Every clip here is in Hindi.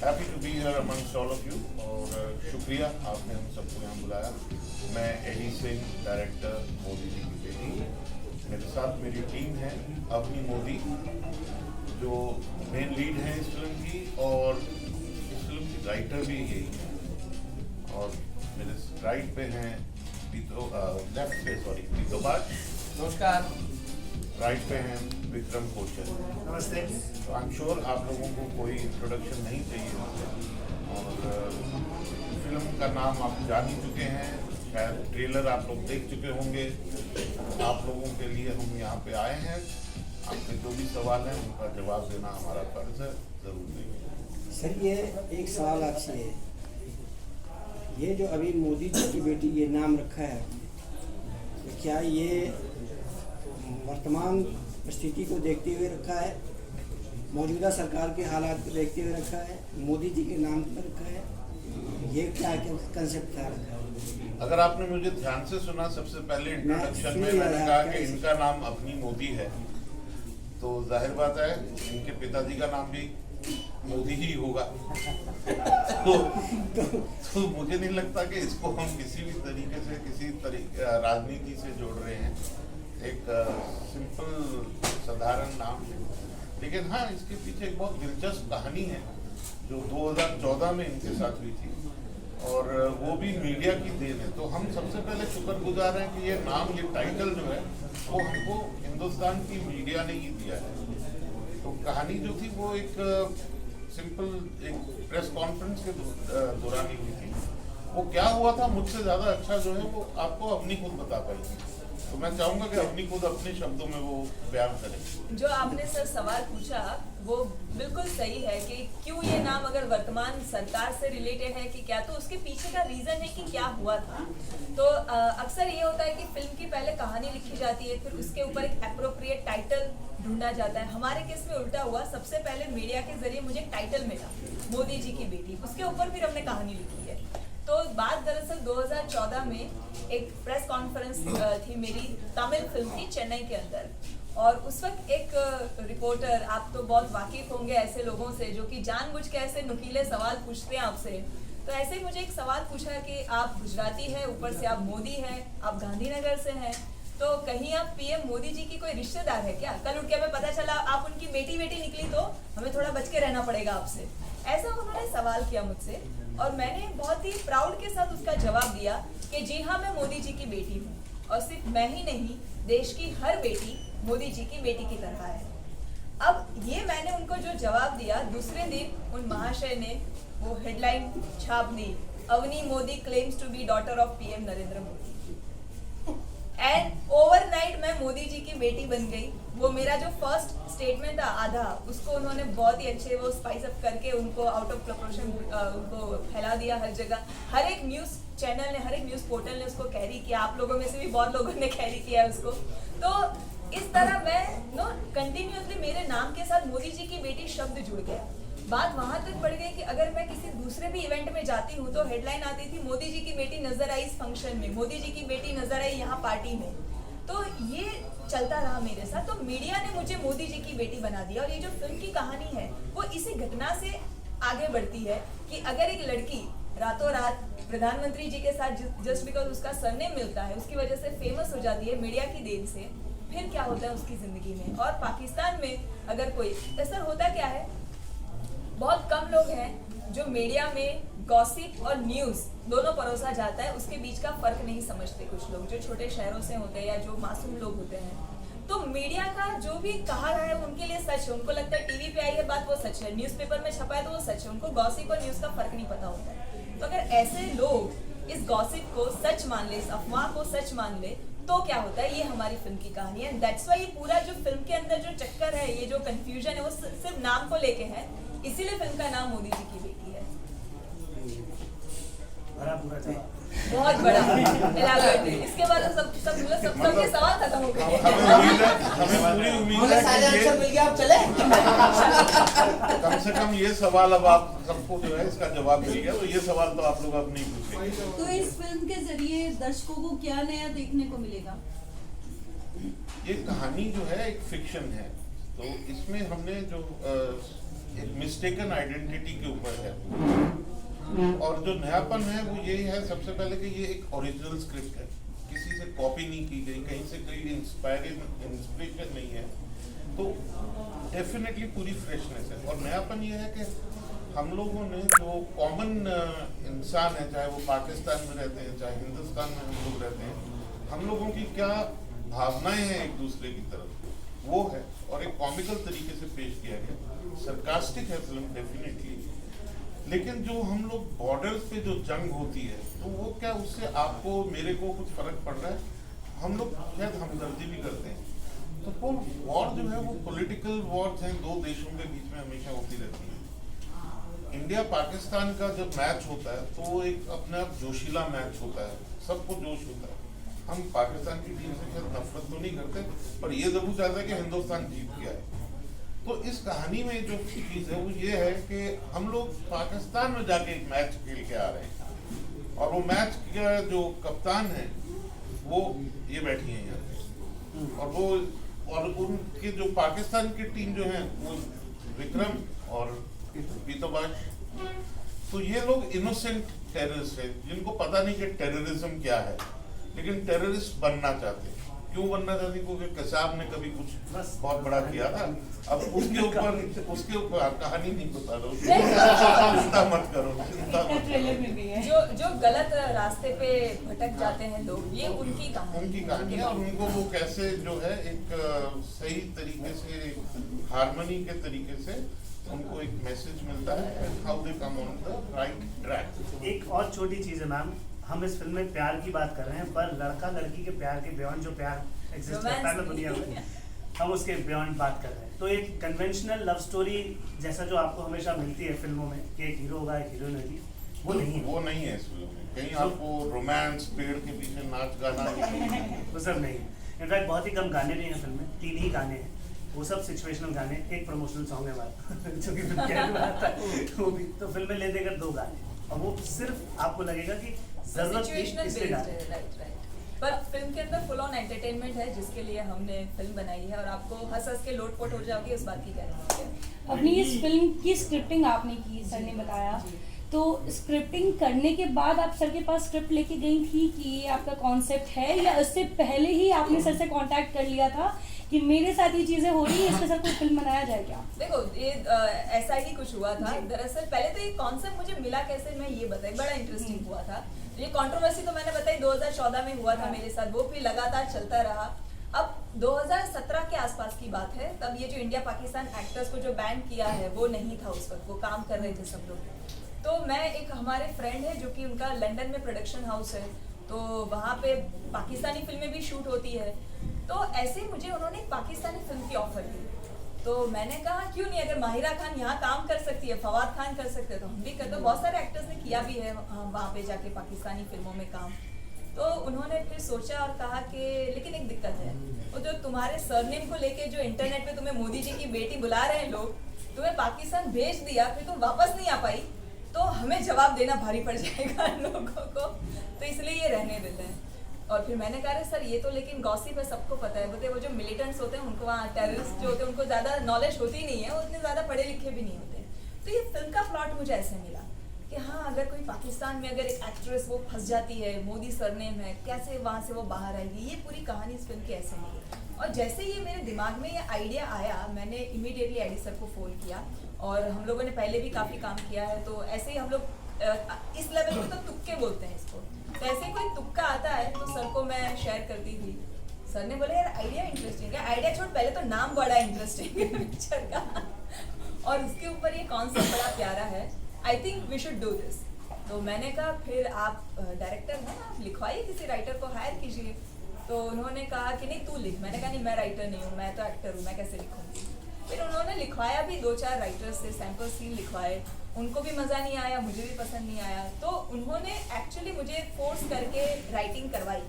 Happy to be here amongst all of you और शुक्रिया आपने हम सबको यहाँ बुलाया। मैं एडी सिंह, डायरेक्टर, मोदी जी की बेटी। मेरे साथ मेरी टीम है, अवनी मोदी जो मेन लीड है इस फिल्म की और इस फिल्म की राइटर भी यही है। और मेरे राइट पे हैं लेफ्ट पे पीतो बाग, नमस्कार। राइट पे हैं विक्रम कोचर। नमस्ते। तो आई एम श्योर आप लोगों को कोई इंट्रोडक्शन नहीं चाहिए और फिल्म का नाम आप जान ही चुके हैं, शायद ट्रेलर आप लोग देख चुके होंगे। आप लोगों के लिए हम यहाँ पे आए हैं, आपके जो भी सवाल हैं उनका जवाब देना हमारा फर्ज है, जरूर देंगे। सर ये एक सवाल आपसे है, ये जो अभी मोदी जी की बेटी ये नाम रखा है, तो क्या ये वर्तमान स्थिति को देखते हुए रखा है, मौजूदा सरकार के हालात को देखते हुए रखा है, मोदी जी के नाम पर रखा है, ये क्या कंसेप्ट क्या रखा है? अगर आपने मुझे ध्यान से सुना, सबसे पहले इंट्रोडक्शन में मैंने कहा कि इनका नाम अपनी मोदी है, तो जाहिर बात है इनके पिताजी का नाम भी मोदी ही होगा। तो मुझे नहीं लगता कि इसको हम किसी भी तरीके से राजनीति से जोड़ रहे हैं। एक सिंपल साधारण नाम है, लेकिन हाँ इसके पीछे एक बहुत दिलचस्प कहानी है जो 2014 में इनके साथ हुई थी और वो भी मीडिया की देन है। तो हम सबसे पहले शुक्रगुजार हैं कि ये नाम, ये टाइटल जो है वो हमको हिंदुस्तान की मीडिया ने ही दिया है। तो कहानी जो थी वो एक सिंपल एक प्रेस कॉन्फ्रेंस के दौरान ही हुई थी। वो क्या हुआ था मुझसे ज़्यादा अच्छा जो है वो आपको अपनी खुद बता पाएगी, तो मैं चाहूंगा कि अपनी खुद अपने शब्दों में वो बयान करें। जो आपने सर सवाल पूछा वो बिल्कुल सही है कि क्यों ये नाम अगर वर्तमान सरकार से रिलेटेड है कि क्या, तो उसके पीछे का रीजन है कि क्या हुआ था। तो अक्सर ये होता है कि फिल्म की पहले कहानी लिखी जाती है, फिर उसके ऊपर एक एप्रोप्रिएट टाइटल ढूंढा जाता है। हमारे केस में उल्टा हुआ, सबसे पहले मीडिया के जरिए मुझे टाइटल मिला मोदी जी की बेटी, उसके ऊपर फिर हमने कहानी लिखी है। तो बात दरअसल 2014 में एक प्रेस कॉन्फ्रेंस थी मेरी तमिल फिल्म की चेन्नई के अंदर, और उस वक्त एक रिपोर्टर, आप तो बहुत वाकिफ होंगे ऐसे लोगों से जो कि जानबूझ के ऐसे नुकीले सवाल पूछते हैं आपसे। तो ऐसे ही मुझे एक सवाल पूछा कि आप गुजराती हैं, ऊपर से आप मोदी हैं, आप गांधीनगर से हैं, तो कहीं आप पीएम मोदी जी की कोई रिश्तेदार है क्या? कल उठ के हमें पता चला आप उनकी बेटी निकली तो हमें थोड़ा बच के रहना पड़ेगा आपसे। ऐसा उन्होंने सवाल किया मुझसे और मैंने बहुत ही प्राउड के साथ उसका जवाब दिया कि जी हाँ, मैं मोदी जी की बेटी हूँ और सिर्फ मैं ही नहीं, देश की हर बेटी मोदी जी की बेटी की तरह है। अब ये मैंने उनको जो जवाब दिया, दूसरे दिन उन महाशय ने वो हेडलाइन छाप दी, Avani Modi claims to be daughter of PM Narendra Modi. And overnight मैं मोदी जी की बेटी बन गई। वो मेरा जो फर्स्ट स्टेटमेंट था आधा, उसको उन्होंने बहुत ही अच्छे वो स्पाइस अप करके उनको आउट ऑफ प्रपोर्शन उनको फैला दिया हर जगह। हर एक न्यूज़ चैनल ने, हर एक न्यूज़ पोर्टल ने उसको कैरी किया, आप लोगों में से भी बहुत लोगों ने कैरी किया है उसको। तो इस तरह मैं कंटिन्यूअसली मेरे नाम के साथ मोदी जी की बेटी शब्द जुड़ गया। बात वहां तक बढ़ गई कि अगर मैं किसी दूसरे भी इवेंट में जाती हूँ तो हेडलाइन आती थी, मोदी जी की बेटी नजर आई इस फंक्शन में, मोदी जी की बेटी नजर आई यहाँ पार्टी में। तो ये चलता रहा मेरे साथ। तो मीडिया ने मुझे मोदी जी की बेटी बना दिया और ये जो फिल्म की कहानी है वो इसी घटना से आगे बढ़ती है कि अगर एक लड़की रातों रात प्रधानमंत्री जी के साथ जस्ट बिकॉज उसका सरनेम मिलता है, उसकी वजह से फेमस हो जाती है मीडिया की देन से, फिर क्या होता है उसकी जिंदगी में। और पाकिस्तान में अगर कोई ऐसा होता क्या है, बहुत कम लोग हैं जो मीडिया में गॉसिप और न्यूज़ दोनों परोसा जाता है उसके बीच का फर्क नहीं समझते। कुछ लोग जो छोटे शहरों से होते हैं या जो मासूम लोग होते हैं, तो मीडिया का जो भी कहा रहा है उनके लिए सच है। उनको लगता है टीवी पे आई है बात वो सच है, न्यूज़पेपर में छपा है तो वो सच है। उनको गॉसिप और न्यूज़ का फर्क नहीं पता होता है। तो अगर ऐसे लोग इस गॉसिप को सच मान ले, इस अफवाह को सच मान ले, तो क्या होता है, ये हमारी फिल्म की कहानी है। दैट्स वाई ये पूरा जो फिल्म के अंदर जो चक्कर है, ये जो कंफ्यूजन है, वो सिर्फ नाम को लेके है। इसीलिए फिल्म का नाम मोदी जी की बेटी है। बहुत बड़ा elaborate है। इसके बाद सबके सवाल खत्म हो गए। हमें पूरी उम्मीद है कि कम से कम ये सवाल अब आप सबको जो है इसका जवाब मिल गया, तो ये सवाल तो आप लोग अब नहीं पूछेंगे। तो इस फिल्म के जरिए दर्शकों को क्या नया देखने को मिलेगा? ये कहानी जो है एक फिक्शन है, तो इसमें हमने जो एक मिस्टेकन आइडेंटिटी के ऊपर है। और जो नयापन है वो यही है सबसे पहले कि ये एक ओरिजिनल स्क्रिप्ट है, किसी से कॉपी नहीं की गई, कहीं से कोई इंस्पिरेशन नहीं है, तो डेफिनेटली पूरी फ्रेशनेस है। और नयापन ये है कि हम लोगों ने जो कॉमन इंसान है, चाहे वो पाकिस्तान में रहते हैं चाहे हिंदुस्तान में हम लोग रहते हैं, हम लोगों की क्या भावनाएं हैं एक दूसरे की तरफ वो है, और एक कॉमिकल तरीके से पेश किया गया। सरकास्टिक है फिल्म डेफिनेटली, लेकिन जो हम लोग बॉर्डर्स पे जो जंग होती है तो वो क्या उससे आपको मेरे को कुछ फर्क पड़ रहा है? हम लोग शायद हमदर्दी भी करते हैं। तो वो वॉर जो है वो पॉलिटिकल वॉर्स हैं, दो देशों के बीच में हमेशा होती रहती है। इंडिया पाकिस्तान का जब मैच होता है तो वो एक अपने आप जोशीला मैच होता है, सबको जोश होता है। हम पाकिस्तान की टीम से शायद नफरत तो नहीं करते, पर ये जरूर चाहते हैं कि हिंदुस्तान जीत गया है। तो इस कहानी में जो चीज है वो ये है कि हम लोग पाकिस्तान में जाके एक मैच खेल के आ रहे हैं, और वो मैच का जो कप्तान है वो ये बैठी है यहाँ पे, और वो और उनके जो पाकिस्तान की टीम जो है वो विक्रम और पीतोबाश, तो ये लोग इनोसेंट टेररिस्ट है जिनको पता नहीं कि टेररिज्म क्या है, लेकिन टेररिस्ट बनना चाहते हैं। क्यों बनना चाहते? क्योंकि कसाब ने कभी कुछ बहुत बड़ा किया था। अब उसके ऊपर कहानी नहीं बता रहा हूँ, चिंता मत करो, चिंता मत करो। जो गलत रास्ते पे भटक जाते हैं लोग, ये उनकी कहानी है, और उनको वो कैसे जो है एक सही तरीके से हार्मनी के तरीके से उनको एक मैसेज मिलता है, how they come on the right track. एक और छोटी चीज है मैम, हम इस फिल्म में प्यार की बात कर रहे हैं, पर लड़का लड़की के प्यार के बियॉन्ड जो प्यार एग्जिस्ट करता है ना दुनिया में, हम उसके बियॉन्ड बात कर रहे हैं। तो एक कन्वेंशनल लव स्टोरी जैसा जो आपको हमेशा मिलती है फिल्मों में कि एक हीरो होगा एक हीरोइन होगी, वो नहीं है। वो नहीं है इस फिल्म में। कहीं आपको रोमांस, पेड़ के पीछे नाच गाना वो सब नहीं है। इनफैक्ट बहुत ही कम गाने भी हैं फिल्म में, 3 ही गाने हैं, वो सब सिचुएशनल गाने, एक प्रमोशनल सॉन्ग है हमारा जो कि फिल्म के अंदर आता है, वो भी। तो फिल्म में ले देकर 2 गाने, और वो सिर्फ आपको लगेगा कि जरूरत थी इसलिए डाले। राइट। पर फिल्म के अंदर फुल ऑन एंटरटेनमेंट है, जिसके लिए हमने फिल्म बनाई है, और आपको हंस हंस के लोटपोट हो जाओगे, उस बात की गारंटी है। अपनी इस फिल्म की स्क्रिप्टिंग आपने की, सर ने बताया, तो स्क्रिप्टिंग करने के बाद आप सर के पास स्क्रिप्ट लेके गई थी कि ये आपका कॉन्सेप्ट है, या उससे पहले ही आपने सर से कांटेक्ट कर लिया था कि मेरे साथ ये चीजें हो रही है, इसके साथ कोई फिल्म बनाया जाए क्या? देखो ये ऐसा ही कुछ हुआ था। दरअसल पहले तो ये कॉन्सेप्ट मुझे मिला कैसे, मैं ये बताई, बड़ा इंटरेस्टिंग हुआ था। ये कंट्रोवर्सी तो मैंने बताई 2014 में हुआ था मेरे साथ, वो फिर लगातार चलता रहा। अब 2017 के आसपास की बात है, तब ये जो इंडिया पाकिस्तान एक्टर्स को जो बैन किया है वो नहीं था उस वक्त, वो काम कर रहे थे सब लोग। तो मैं, एक हमारे फ्रेंड है जो कि उनका लंदन में प्रोडक्शन हाउस है, तो वहाँ पे पाकिस्तानी फिल्में भी शूट होती है, तो ऐसे ही मुझे उन्होंने एक पाकिस्तानी फिल्म की ऑफर दी। तो मैंने कहा क्यों नहीं, अगर माहिरा खान यहाँ काम कर सकती है, फवाद खान कर सकते हैं, तो हम भी कर दो। बहुत सारे एक्टर्स ने किया भी है वहाँ पे जाके पाकिस्तानी फिल्मों में काम। तो उन्होंने फिर सोचा और कहा कि लेकिन एक दिक्कत है, वो जो तुम्हारे सरनेम को लेके जो इंटरनेट पे तुम्हें मोदी जी की बेटी बुला रहे हैं लोग, तुम्हें पाकिस्तान भेज दिया, फिर तुम वापस नहीं आ पाई, तो हमें जवाब देना भारी पड़ जाएगा लोगों को, तो इसलिए ये रहने देते हैं। और फिर मैंने कहा सर ये तो लेकिन गॉसिप है, सबको पता है, बोलते वो जो मिलिटेंट्स होते हैं उनको, वहाँ टेररिस्ट जो होते हैं उनको ज़्यादा नॉलेज होती नहीं है, वो इतने ज़्यादा पढ़े लिखे भी नहीं होते। तो ये फिल्म का प्लॉट मुझे ऐसे मिला कि हाँ, अगर कोई पाकिस्तान में अगर एक एक्ट्रेस वो फंस जाती है, मोदी सरनेम है, कैसे वहाँ से वो बाहर आएगी, ये पूरी कहानी इस फिल्म की ऐसे मिली। और जैसे ये मेरे दिमाग में ये आइडिया आया, मैंने इमीडिएटली एडी सर को फ़ोन किया, और हम लोगों ने पहले भी काफ़ी काम किया है, तो ऐसे ही हम लोग इस लेवल पे तो तुक्के बोलते हैं इसको, तो ऐसे कोई तुक्का आता है तो सर को मैं शेयर करती थी। सर ने बोला यार आइडिया इंटरेस्टिंग है, आइडिया छोड़, पहले तो नाम बड़ा इंटरेस्टिंग है पिक्चर का, और उसके ऊपर ये कॉन्सेप्ट बड़ा प्यारा है, I think we should do this. तो मैंने कहा फिर आप डायरेक्टर हैं, आप लिखवाइए, किसी राइटर को हायर कीजिए। तो उन्होंने कहा कि नहीं तू लिख। मैंने कहा नहीं, मैं राइटर नहीं हूँ, मैं तो एक्टर हूँ, मैं कैसे लिखूँगी। फिर उन्होंने लिखवाया भी, 2-4 राइटर्स से सैम्पल सीन लिखवाए, उनको भी मज़ा नहीं आया, मुझे भी पसंद नहीं आया। तो उन्होंने एक्चुअली मुझे फोर्स करके राइटिंग करवाई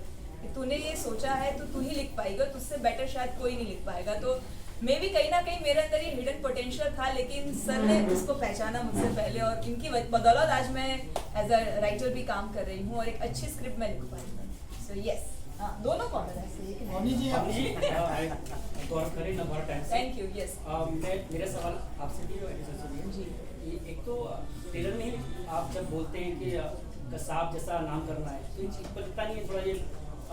कि तूने ये सोचा है तो तू ही लिख पाएगा, तुझसे बेटर शायद कोई नहीं लिख पाएगा। तो मैं भी कहीं ना कहीं मेरे अंदर ये हिडन पोटेंशियल था, लेकिन सर ने उसको पहचाना मुझसे पहले, और इनकी बदौलत आज मैं एज अ राइटर भी काम कर रही हूँ और एक अच्छी स्क्रिप्ट मैं लिख पाई हूँ। So yes. हाँ, दोनों कॉमन है सही है। मोनी जी गौरव करें ना बहुत टाइम से थैंक यू, यस। मेरा सवाल आपसे भी और एडिटर से भी है। जी। ये एक तो ट्रेलर में ही आप जब बोलते हैं कि कसाब जैसा नाम करना है, तो इन चीज़ पर लगता नहीं है थोड़ा ये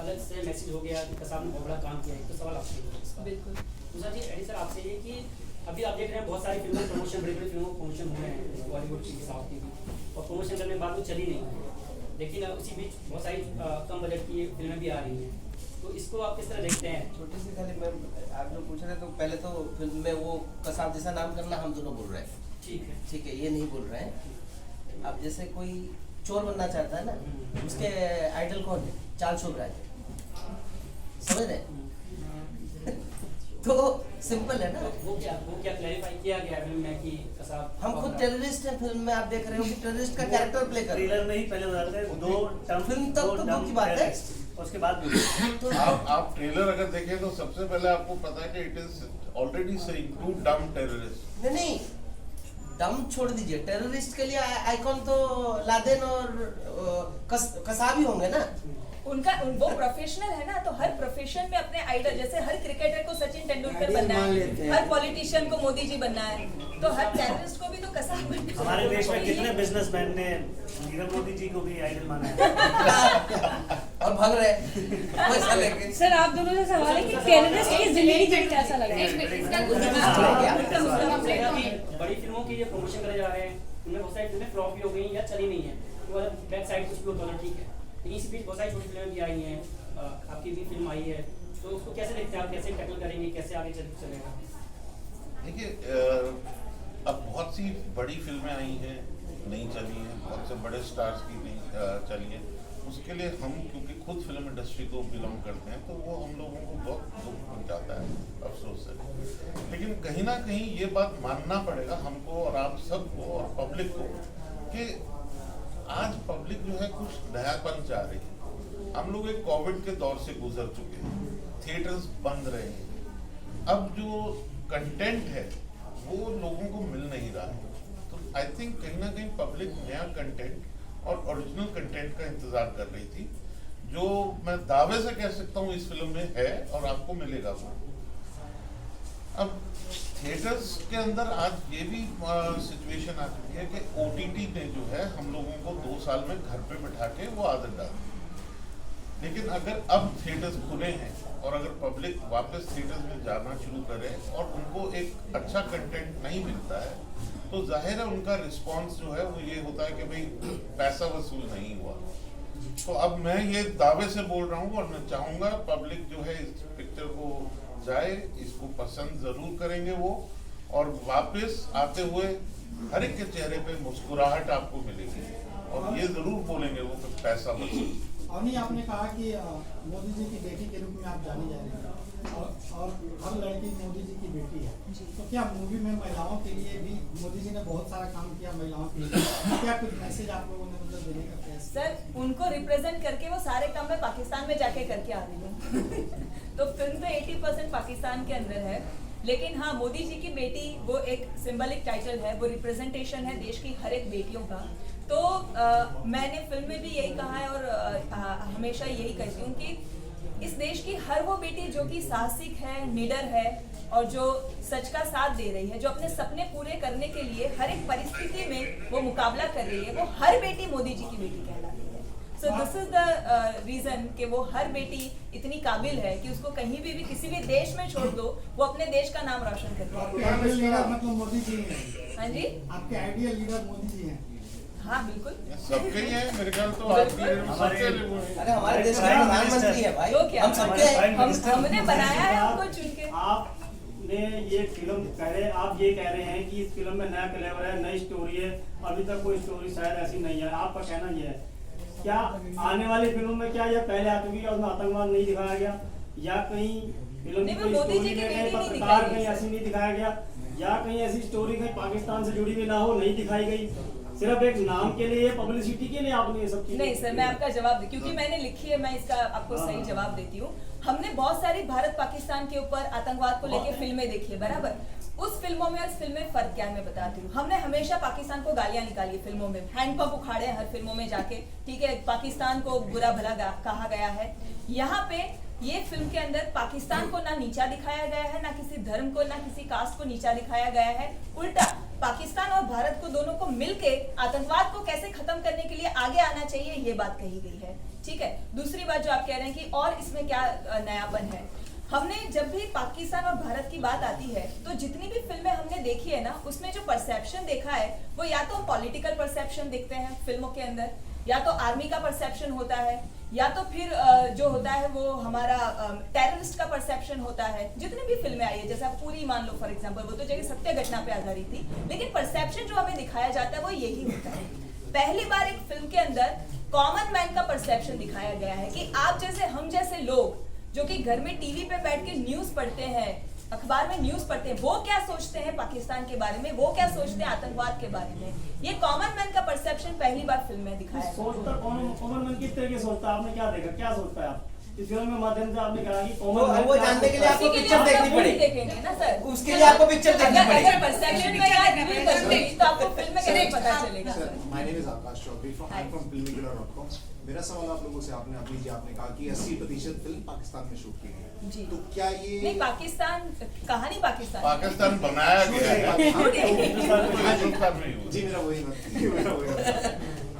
अलग से मैसेज हो गया कि कसाब ने बहुत बड़ा काम किया है? तो सवाल आपसे है इसका। बिल्कुल। दूसरा जी एडिटर आपसे ये कि अभी आप देख रहे हैं बहुत सारी फिल्मों प्रमोशन, बड़ी बड़ी फिल्मों प्रमोशन हुए हैं बॉलीवुड की, साउथ की भी, और प्रमोशन करने के बाद वो चली नहीं है, लेकिन उसी बीच बहुत सारी कम बजट की फिल्में भी आ रही हैं, तो इसको आप किस तरह देखते हैं? छोटी सी खाली मैं आप लोग पूछ रहे तो पहले तो फिल्म में वो कसाब जैसा नाम करना हम दोनों बोल रहे हैं, ठीक है, ये नहीं बोल रहे हैं। अब जैसे कोई चोर बनना चाहता है ना, उसके आइडल कौन है? चाल शोभराज, समझ रहे? तो सिंपल है ना। वो क्या क्लैरिफाई किया गया है फिल्म में कि कसाब हम खुद टेररिस्ट हैं, फिल्म में आप देख रहे हो कि टेररिस्ट का कैरेक्टर प्ले कर रहे ट्रेलर में ही पहले बताते हैं दो टर्म, फिल्म तक तो दूर की बात है। उसके बाद भी तो आप ट्रेलर अगर देखें तो सबसे पहले आपको पता है कि it is already saying to dumb terrorist. नहीं, दम छोड़ दीजिए, टेररिस्ट के लिए आइकॉन तो लादेन और कसाब ही होंगे ना। उनका वो प्रोफेशनल है ना, तो हर प्रोफेशन में अपने आइडल, जैसे हर क्रिकेटर को सचिन तेंदुलकर आइडियल बनना मान है, लेते हैं। हर पॉलिटिशियन को मोदी जी बनना है, तो हर टेररिस्ट को भी तो कसाब बनना है। हमारे देश में कितने बिजनेसमैन ने नीरव मोदी जी को भी आइडल माना है। और भाग रहे पैसा लेके। सर आप दोनों से सवाल है कि टेररिस्ट की जिंदगी में कैसा लगा? बड़ी फिल्मों की ये प्रमोशन करे जा रहे हैं, उनमें बहुत सारी फिल्में फ्लॉप भी हो गई या चली नहीं है, तो अगर बैक साइड कुछ लोग दोनों ठीक है, लेकिन इस बीच बहुत सारी छोटी फिल्में भी आई हैं, आपकी भी फिल्म आई है, तो उसको कैसे देखते हैं आप? कैसे टैकल करेंगे, कैसे आगे चलेगा? देखिए, अब बहुत सी बड़ी फिल्में आई हैं, नहीं चली हैं, बहुत से बड़े स्टार्स की नहीं चली हैं। उसके लिए हम क्योंकि खुद फिल्म इंडस्ट्री को बिलोंग करते हैं, तो वो हम लोगों को बहुत दुख पहुंचाता है, अफसोस से। लेकिन कहीं ना कहीं ये बात मानना पड़ेगा हमको और आप सबको और पब्लिक को कि आज पब्लिक जो है कुछ नयापन चाह रही है। हम लोग एक कोविड के दौर से गुजर चुके हैं, थिएटर्स बंद रहे हैं, अब जो कंटेंट है वो लोगों को मिल नहीं रहा है, तो आई थिंक कहीं ना कहीं पब्लिक नया कंटेंट और ओरिजिनल कंटेंट का इंतजार कर रही थी, जो मैं दावे से कह सकता हूँ इस फिल्म में है और आपको मिलेगा वो। अब थिएटर्स के अंदर आज ये भी सिचुएशन आ चुकी है कि OTT ने जो है हम लोगों को 2 साल में घर पे बिठा के वो आदत डाल दी। लेकिन अगर अब थिएटर्स खुले हैं और अगर पब्लिक वापस थिएटर्स में जाना शुरू करे और उनको एक अच्छा कंटेंट नहीं मिलता है, तो जाहिर है उनका रिस्पांस जो है वो ये होता है कि भाई पैसा वसूल नहीं हुआ। तो अब मैं ये दावे से बोल रहा हूँ और मैं चाहूँगा पब्लिक जो है इस पिक्चर को जाए, इसको पसंद जरूर करेंगे वो, और वापस आते हुए हर एक के चेहरे पे मुस्कुराहट आपको मिलेगी और ये जरूर बोलेंगे वो कि पैसा वसूल। अवनी, आपने कहा कि मोदी जी की बेटी के रूप में आप जानी जा रही हैं और हर लड़की मोदी जी की बेटी है, तो क्या मूवी में महिलाओं के लिए भी मोदी जी ने बहुत सारा काम किया महिलाओं के लिए, क्या कुछ मैसेज आप लोगों ने मतलब देने का प्रयास? सर, उनको रिप्रेजेंट करके वो सारे काम मैं पाकिस्तान में जाके करके आ रही हूँ। तो फिल्म तो 80% पाकिस्तान के अंदर है, लेकिन हाँ, मोदी जी की बेटी वो एक सिंबलिक टाइटल है, वो रिप्रेजेंटेशन है देश की हर एक बेटियों का। तो मैंने फिल्म में भी यही कहा है और हमेशा यही कहती हूँ कि इस देश की हर वो बेटी जो कि साहसिक है, निडर है और जो सच का साथ दे रही है, जो अपने सपने पूरे करने के लिए हर एक परिस्थिति में वो मुकाबला कर रही है, वो हर बेटी मोदी जी की बेटी कहलाती है। So this is the reason कि वो हर बेटी इतनी काबिल है कि उसको कहीं भी किसी भी देश में छोड़ दो, वो अपने देश का नाम रोशन करती आपके आइडियल लीडर मतलब मोदी जी हैं? है। हाँ जी, आपके आइडियल लीडर मोदी जी हैं? हाँ बिल्कुल, सबके ही है मेरे ख्याल तो आपकी अरे हमारे देश का प्रधानमंत्री है भाई, तो क्या हम सबके हैं। हमने बनाया है उनको चुन के। आपने ये फिल्म आप ये कह रहे हैं कि इस फिल्म में नया क्लेवर है, नई स्टोरी है, अभी तक कोई स्टोरी शायद ऐसी नहीं है, आपका कहना ये है क्या आने वाली फिल्मों में क्या यह पहले आ चुकी है, उसमें आतंकवाद नहीं दिखाया गया, या कहीं फिल्म नहीं, की वो मोदी जी स्टोरी की में बेटी नहीं पत्रकार दिखाई कहीं गई। ऐसी नहीं दिखाया गया, या कहीं ऐसी स्टोरी कहीं पाकिस्तान से जुड़ी हुई ना हो, नहीं दिखाई गई, सिर्फ एक नाम के लिए, पब्लिसिटी के लिए आपने ये सब चीजें? नहीं सर, मैं आपका जवाब दूं क्योंकि मैंने लिखी है, मैं इसका आपको सही जवाब देती हूँ। हमने बहुत सारी भारत पाकिस्तान के ऊपर आतंकवाद को लेके फिल्में देखी है, बराबर। उस फिल्मों में और इस फिल्म में फर्क क्या है मैं बताती हूँ। हमने हमेशा पाकिस्तान को गालियां निकाली है फिल्मों में, हैंडपंप उखाड़े हर फिल्मों में जाके, ठीक है, पाकिस्तान को बुरा भला कहा गया है। यहाँ पे ये फिल्म के अंदर पाकिस्तान को ना नीचा दिखाया गया है, ना किसी धर्म को, ना किसी कास्ट को नीचा दिखाया गया है। उल्टा पाकिस्तान और भारत को दोनों को मिलके आतंकवाद को कैसे खत्म करने के लिए आगे आना चाहिए, ये बात कही गई है, ठीक है। दूसरी बात जो आप कह रहे हैं कि और इसमें क्या नयापन है, हमने जब भी पाकिस्तान और भारत की बात आती है तो जितनी भी फिल्में हमने देखी है ना, उसमें जो परसेप्शन देखा है वो या तो पॉलिटिकल परसेप्शन देखते हैं फिल्मों के अंदर, या तो आर्मी का परसेप्शन होता है, या तो फिर जो होता है वो हमारा टेररिस्ट का परसेप्शन होता है। जितनी भी फिल्में आई है, जैसे आप पूरी मान लो फॉर एग्जांपल, वो तो जगह सत्य घटना पे आधारित थी, लेकिन परसेप्शन जो हमें दिखाया जाता है वो यही होता है। पहली बार एक फिल्म के अंदर कॉमन मैन का परसेप्शन दिखाया गया है कि आप जैसे हम जैसे लोग जो कि घर में टीवी पे बैठ के न्यूज पढ़ते हैं, अखबार में न्यूज पढ़ते हैं, वो क्या सोचते हैं पाकिस्तान के बारे में, वो क्या सोचते हैं आतंकवाद के बारे में, ये कॉमन मैन का परसेप्शन पहली बार फिल्म में दिखाया है। सोचता कॉमन मैन किस तरह के सोचता है, आपने क्या देखा, क्या सोचता है आप इस फिल्म के माध्यम से? आपने कहा कि कॉमन मैन वो जानने के लिए आपको पिक्चर देखनी पड़ेगी, देखेंगे ना सर, उसके लिए आपको पिक्चर देखनी पड़ेगी। अगर परसेप्शन में याद नहीं करेंगे तो आपको फिल्म में कैसे पता चलेगा? My name is Aakash Chaudhary from filmmaker.com। मेरा सवाल आप लोगों से, आपने कहा कि 80% फिल्म पाकिस्तान में शूट की गई है, जी। तो क्या ये नहीं, पाकिस्तान कहानी पाकिस्तान बनाया गया है। जी मेरा वही मत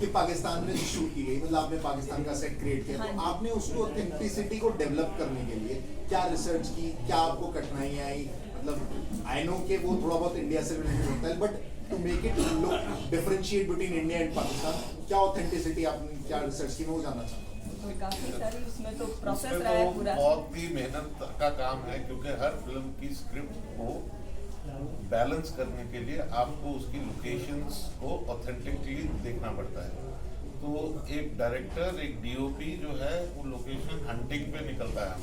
कि पाकिस्तान में जो शूट की गई, मतलब आपने पाकिस्तान का सेट क्रिएट किया, तो आपने उसको ऑथेंटिसिटी को डेवलप करने के लिए क्या रिसर्च की, क्या आपको कठिनाइयाँ आई? मतलब आई नो कि वो थोड़ा बहुत इंडिया से रिलेटेड होता है, but to make it look differentiate between India and Pakistan, क्या ऑथेंटिसिटी आपने, क्या रिसर्च की, मैं वो जानना चाहता हूँ। काफी सारी उसमें तो प्रोसेस उसमें रहा है तो पूरा। बहुत ही मेहनत का काम है, क्योंकि हर फिल्म की स्क्रिप्ट को बैलेंस करने के लिए आपको उसकी लोकेशंस को ऑथेंटिकली देखना पड़ता है। तो एक डायरेक्टर, एक डीओपी जो है वो लोकेशन हंटिंग पे निकलता है,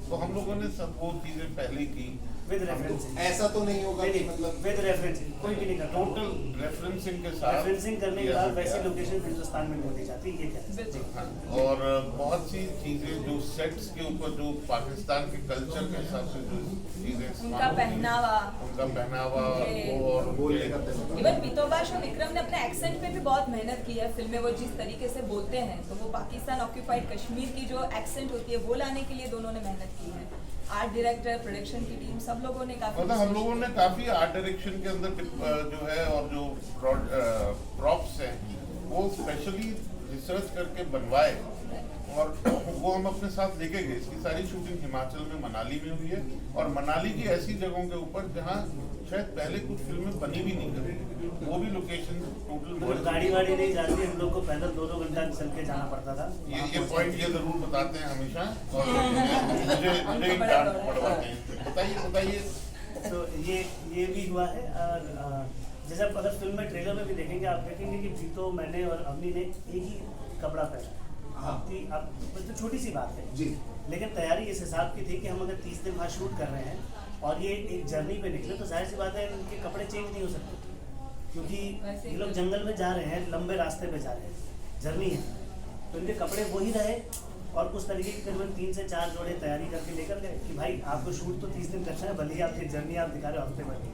तो हम लोगों ने सब वो चीजें पहले की विद रेफरेंसिंग। ऐसा तो नहीं होगा कि मतलब विद रेफरेंसिंग कोई भी नहीं करता, टोटल रेफरेंसिंग के साथ रेफरेंसिंग करने के बाद वैसी लोकेशन हिंदुस्तान में ढूंढी जाती है, ये क्या है? हाँ, और बहुत सी चीजें जो सेट्स के ऊपर जो पाकिस्तान के कल्चर के हिसाब से जो चीजें, उनका पहनावा और इवन मितोबाश और विक्रम ने अपने एक्सेंट पे भी बहुत मेहनत की है फिल्म में। वो जिस तरीके से बोलते हैं तो वो पाकिस्तान ऑक्यूपाइड कश्मीर की जो एक्सेंट होती है वो लाने के लिए दोनों ने मेहनत की है। आर्ट डायरेक्टर, प्रोडक्शन की टीम, सब लोगों ने काफी, मतलब हम लोगों ने काफी आर्ट डायरेक्शन के अंदर जो है और जो प्रॉप्स हैं वो स्पेशली रिसर्च करके बनवाए और वो हम अपने साथ लेके गए। इसकी सारी शूटिंग हिमाचल में मनाली में हुई है, और मनाली की ऐसी जगहों के ऊपर जहाँ शायद पहले कुछ फिल्में बनी भी नहीं करी, वो भी लोकेशन टोटल गाड़ी वाड़ी नहीं जाती, हम लोग को पैदल 2-2 घंटा चल के जाना पड़ता था। ये पॉइंट ये जरूर बताते हैं हमेशा, और मुझे डांट पड़वाते हैं। बताइए। तो ये भी हुआ है। और जैसे आप अगर फिल्म में ट्रेलर में भी देखेंगे, आप देखेंगे कि जीतो, मैंने और अवनी ने एक ही कपड़ा पहना। अब तो छोटी सी बात है जी, लेकिन तैयारी इस हिसाब की थी कि हम अगर 30 दिन वहाँ शूट कर रहे हैं और ये एक जर्नी पे निकले, तो जाहिर सी बात है इनके कपड़े चेंज नहीं हो सकते, क्योंकि ये लोग जंगल में जा रहे हैं, लंबे रास्ते पे जा रहे हैं, जर्नी है, तो इनके कपड़े वही रहे। और उस तरीके की करीबन 3 से 4 जोड़े तैयारी करके लेकर गए कि भाई आपको शूट तो 30 दिन करना है, भले ही आपकी जर्नी आप दिखा रहे हो हफ्ते भर की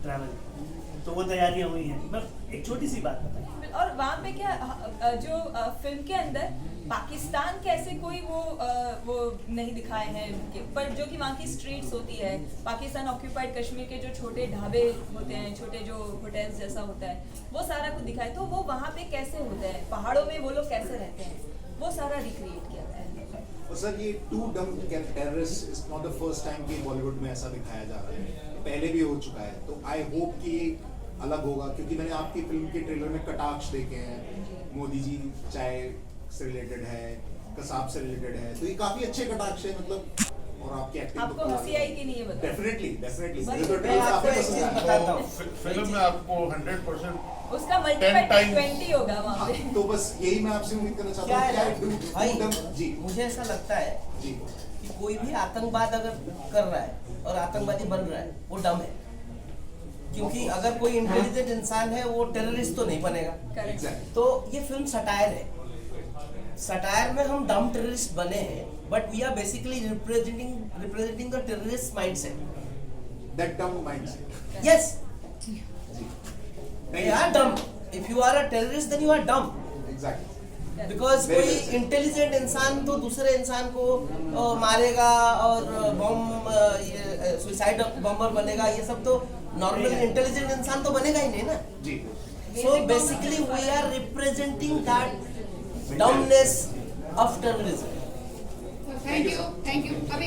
ट्रैवल, तो वो तैयारियाँ हुई हैं। मैं एक छोटी सी बात बताई, और वहाँ पे क्या जो फिल्म के अंदर पाकिस्तान कैसे कोई वो नहीं दिखाए हैं पर जो कि वहाँ की स्ट्रीट्स होती है, पाकिस्तान ऑक्यूपाइड कश्मीर के जो छोटे ढाबे होते हैं, छोटे जो होटल्स जैसा होता है, वो सारा कुछ दिखाए। तो वो वहाँ पे कैसे होता है, पहाड़ों में वो लोग कैसे रहते हैं, वो सारा रिक्रिएट किया गया है। और सर ये to dumb terrorist is not the first time कि बॉलीवुड में ऐसा दिखाया जा रहा है, पहले भी हो चुका है, तो आई होप कि अलग होगा, क्योंकि मैंने आपकी फिल्म के ट्रेलर में कटाक्ष देखे हैं, मोदी जी चाय से रिलेटेड है, कसाब से रिलेटेड है, तो ये काफी अच्छे कटाक्ष है, मतलब और आपकी एक्टिंग आपको हंसी आई कि नहीं ये बताओ? डेफिनेटली मैं आपको एक चीज बताता हूँ, फिल्म में आपको 100% उसका मल्टीपल 20 होगा वहाँ पे। तो बस यही मैं आपसे उम्मीद करना चाहता हूँ, क्या भाई जी मुझे ऐसा लगता है जी कि कोई भी आतंकवाद अगर कर रहा है और आतंकवादी बन रहा है वो डम है, क्योंकि अगर कोई इंटेलिजेंट इंसान है वो टेररिस्ट तो नहीं बनेगा। एग्जैक्टली। तो ये फिल्म सटायर है, सटायर में हम डम टेररिस्ट बने हैं, but we are basically representing the terrorist mindset. that dumb mindset. Yes. They are dumb. If you are a terrorist, then you are dumb. Exactly. Because Very कोई well said. इंटेलिजेंट इंसान तो दूसरे इंसान को मारेगा और बॉम्ब सुसाइड बॉम्बर बनेगा, ये सब तो नॉर्मल इंटेलिजेंट इंसान तो बनेगा ही नहीं ना. जी. So basically we are representing that dumbness of terrorism. Thank you. Thank you. अभी